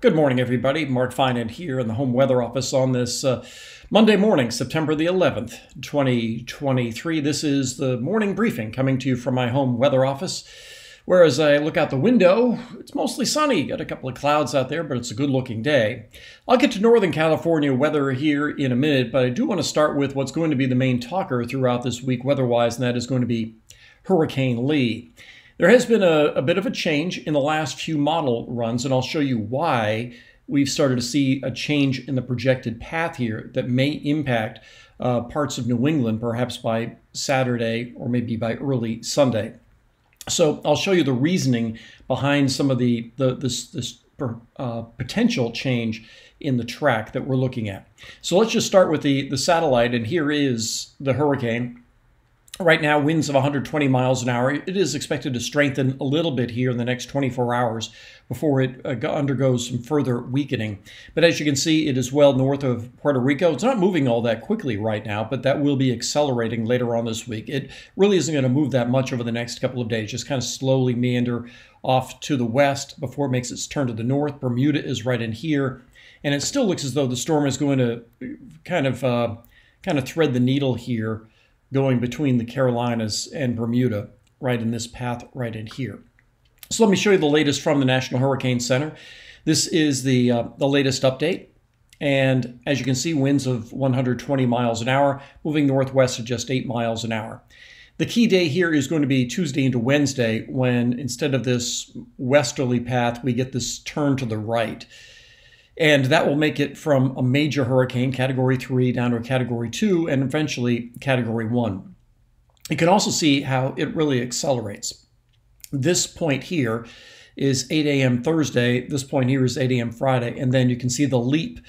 Good morning, everybody. Mark Finan here in the home weather office on this Monday morning, September the 11th, 2023. This is the morning briefing coming to you from my home weather office. Whereas I look out the window, it's mostly sunny. Got a couple of clouds out there, but it's a good-looking day. I'll get to Northern California weather here in a minute, but I do want to start with what's going to be the main talker throughout this week weather-wise, and that is going to be Hurricane Lee. There has been a bit of a change in the last few model runs, and I'll show you why we've started to see a change in the projected path here that may impact parts of New England, perhaps by Saturday or maybe by early Sunday. So I'll show you the reasoning behind some of this potential change in the track that we're looking at. So let's just start with the satellite, and here is the hurricane. Right now, winds of 120 miles an hour. It is expected to strengthen a little bit here in the next 24 hours before it undergoes some further weakening. But as you can see, it is well north of Puerto Rico. It's not moving all that quickly right now, but that will be accelerating later on this week. It really isn't going to move that much over the next couple of days, just kind of slowly meander off to the west before it makes its turn to the north. Bermuda is right in here, and it still looks as though the storm is going to kind of thread the needle here, going between the Carolinas and Bermuda, right in this path right in here. So let me show you the latest from the National Hurricane Center. This is the latest update. And as you can see, winds of 120 miles an hour, moving northwest at just 8 miles an hour. The key day here is going to be Tuesday into Wednesday, when instead of this westerly path, we get this turn to the right. And that will make it from a major hurricane, Category 3, down to a Category 2, and eventually Category 1. You can also see how it really accelerates. This point here is 8 a.m. Thursday. This point here is 8 a.m. Friday. And then you can see the leap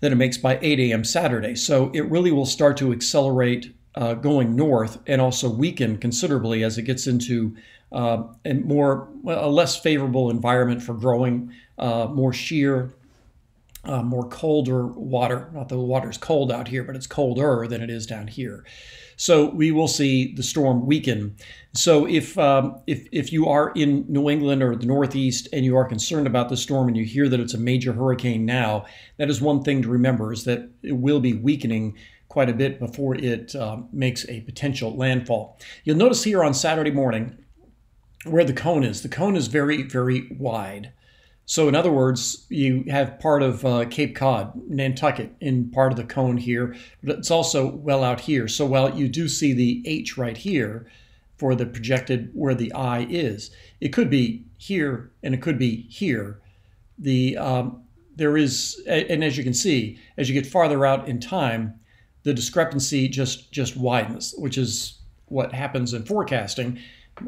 that it makes by 8 a.m. Saturday. So it really will start to accelerate going north and also weaken considerably as it gets into a less favorable environment for growing, more shear, more colder water. Not that the water's cold out here, but it's colder than it is down here. So we will see the storm weaken. So if you are in New England or the Northeast and you are concerned about the storm and you hear that it's a major hurricane now, that is one thing to remember, is that it will be weakening quite a bit before it makes a potential landfall. You'll notice here on Saturday morning where the cone is. The cone is very, very wide. So in other words, you have part of Cape Cod, Nantucket, in part of the cone here, but it's also well out here. So while you do see the H right here for the projected where the I is, it could be here and it could be here. There is, and as you can see, as you get farther out in time, the discrepancy just widens, which is what happens in forecasting.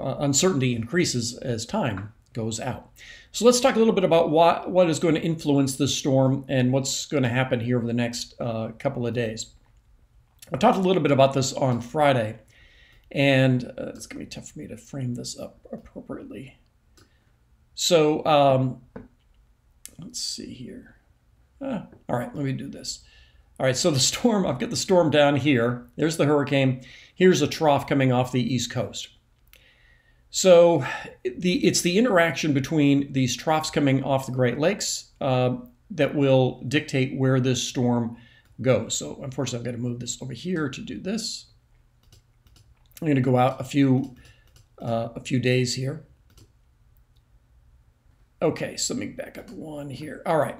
Uncertainty increases as time goes out. So let's talk a little bit about what is going to influence this storm and what's going to happen here over the next couple of days. I talked a little bit about this on Friday, and it's going to be tough for me to frame this up appropriately. So let's see here. All right, let me do this. All right, so the storm, I've got the storm down here. There's the hurricane. Here's a trough coming off the East Coast. So it's the interaction between these troughs coming off the Great Lakes that will dictate where this storm goes. So unfortunately, I've got to move this over here to do this. I'm going to go out a few days here. Okay, so let me back up one here. All right.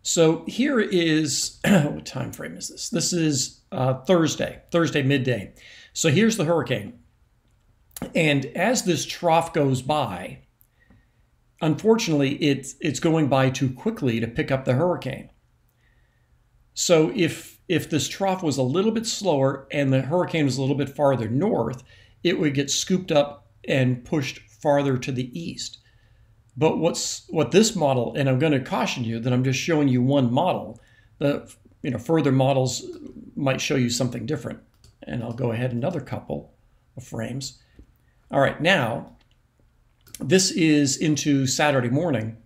So here is, what time frame is this? This is Thursday midday. So here's the hurricane. And as this trough goes by, unfortunately, it's going by too quickly to pick up the hurricane. So if this trough was a little bit slower and the hurricane was a little bit farther north, it would get scooped up and pushed farther to the east. But what this model, and I'm going to caution you that I'm just showing you one model. The further models might show you something different. And I'll go ahead another couple of frames. All right, now this is into Saturday morning,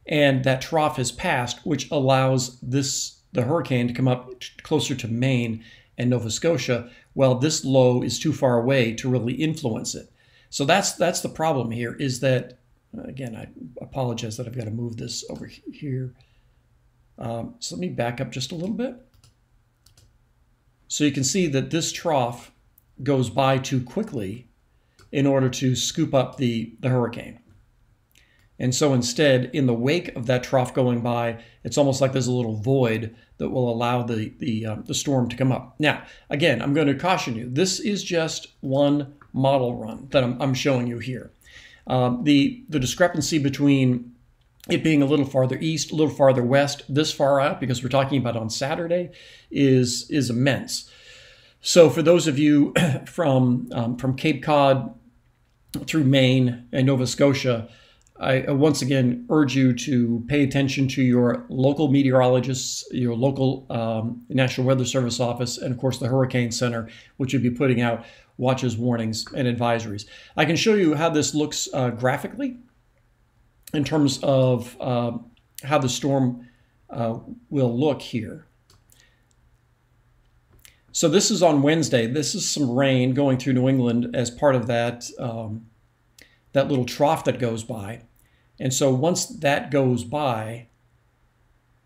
and that trough has passed, which allows the hurricane to come up closer to Maine and Nova Scotia, while this low is too far away to really influence it. So that's the problem here, is that Again, I apologize that I've got to move this over here. So let me back up just a little bit. So you can see that this trough goes by too quickly in order to scoop up the hurricane. And so instead, in the wake of that trough going by, it's almost like there's a little void that will allow the storm to come up. Now, again, I'm going to caution you. This is just one model run that I'm showing you here. The discrepancy between it being a little farther east, a little farther west, this far out, because we're talking about on Saturday, is immense. So for those of you from Cape Cod through Maine and Nova Scotia, I once again urge you to pay attention to your local meteorologists, your local National Weather Service office, and of course the Hurricane Center, which will be putting out watches, warnings, and advisories. I can show you how this looks graphically in terms of how the storm will look here. So this is on Wednesday. This is some rain going through New England as part of that, that little trough that goes by. And so once that goes by,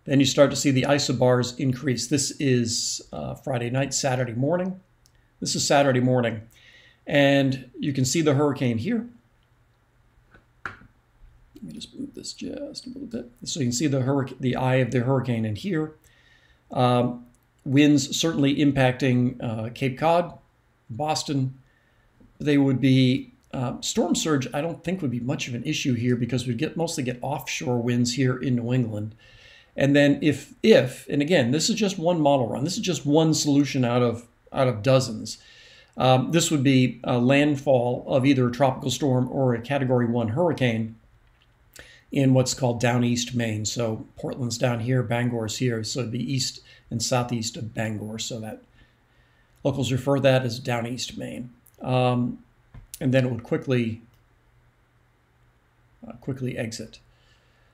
then you start to see the isobars increase. This is Friday night, Saturday morning. This is Saturday morning. And you can see the hurricane here. Let me just move this just a little bit. So you can see the eye of the hurricane in here. Winds certainly impacting Cape Cod, Boston. They would be storm surge. I don't think would be much of an issue here because we mostly get offshore winds here in New England. And then if and again, this is just one model run. This is just one solution out of dozens. This would be a landfall of either a tropical storm or a Category 1 hurricane in what's called down east Maine. So Portland's down here, Bangor's here. So it'd be east and southeast of Bangor. So that locals refer to that as down east Maine. And then it would quickly exit.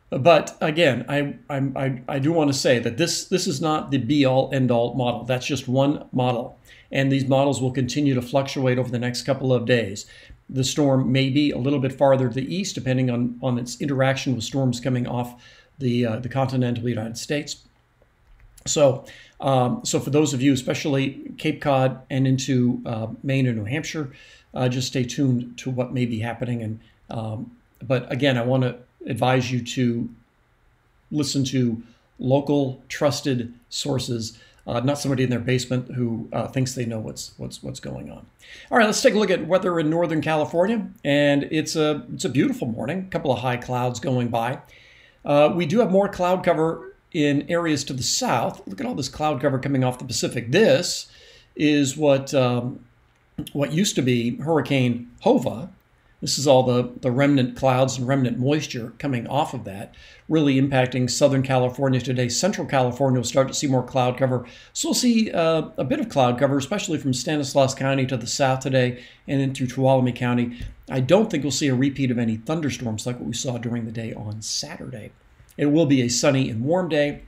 But again, I do want to say that this is not the be-all, end-all model. That's just one model. And these models will continue to fluctuate over the next couple of days. The storm may be a little bit farther to the east, depending on its interaction with storms coming off the continental United States. So for those of you, especially Cape Cod and into Maine and New Hampshire, just stay tuned to what may be happening. And but again, I want to advise you to listen to local, trusted sources, not somebody in their basement who thinks they know what's going on. All right, let's take a look at weather in Northern California, and it's a beautiful morning. A couple of high clouds going by. We do have more cloud cover in areas to the south. Look at all this cloud cover coming off the Pacific. This is what used to be Hurricane Hova. This is all the remnant clouds and remnant moisture coming off of that, really impacting Southern California today. Central California will start to see more cloud cover. So we'll see a bit of cloud cover, especially from Stanislaus County to the south today and into Tuolumne County. I don't think we'll see a repeat of any thunderstorms like what we saw during the day on Saturday. It will be a sunny and warm day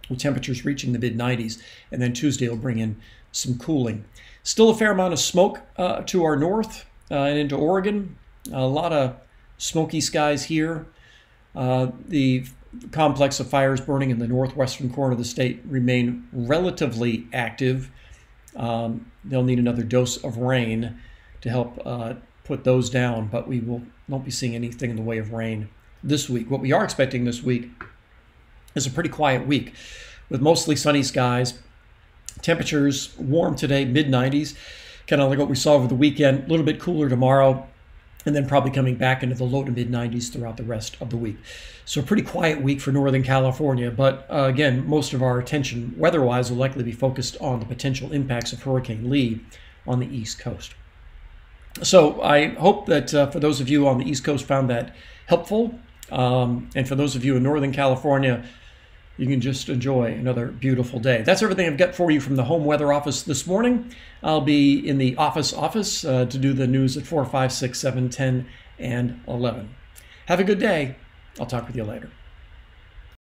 with temperatures reaching the mid-90s, and then Tuesday will bring in some cooling. Still a fair amount of smoke to our north and into Oregon. A lot of smoky skies here. The complex of fires burning in the northwestern corner of the state remain relatively active. They'll need another dose of rain to help put those down, but we won't be seeing anything in the way of rain this week. What we are expecting this week is a pretty quiet week with mostly sunny skies. Temperatures warm today, mid-90s, kind of like what we saw over the weekend. A little bit cooler tomorrow, and then probably coming back into the low to mid-90s throughout the rest of the week. So a pretty quiet week for Northern California, but again, most of our attention weather-wise will likely be focused on the potential impacts of Hurricane Lee on the East Coast. So I hope that for those of you on the East Coast found that helpful, and for those of you in Northern California, you can just enjoy another beautiful day. That's everything I've got for you from the Home Weather Office this morning. I'll be in the office to do the news at 4, 5, 6, 7, 10, and 11. Have a good day. I'll talk with you later.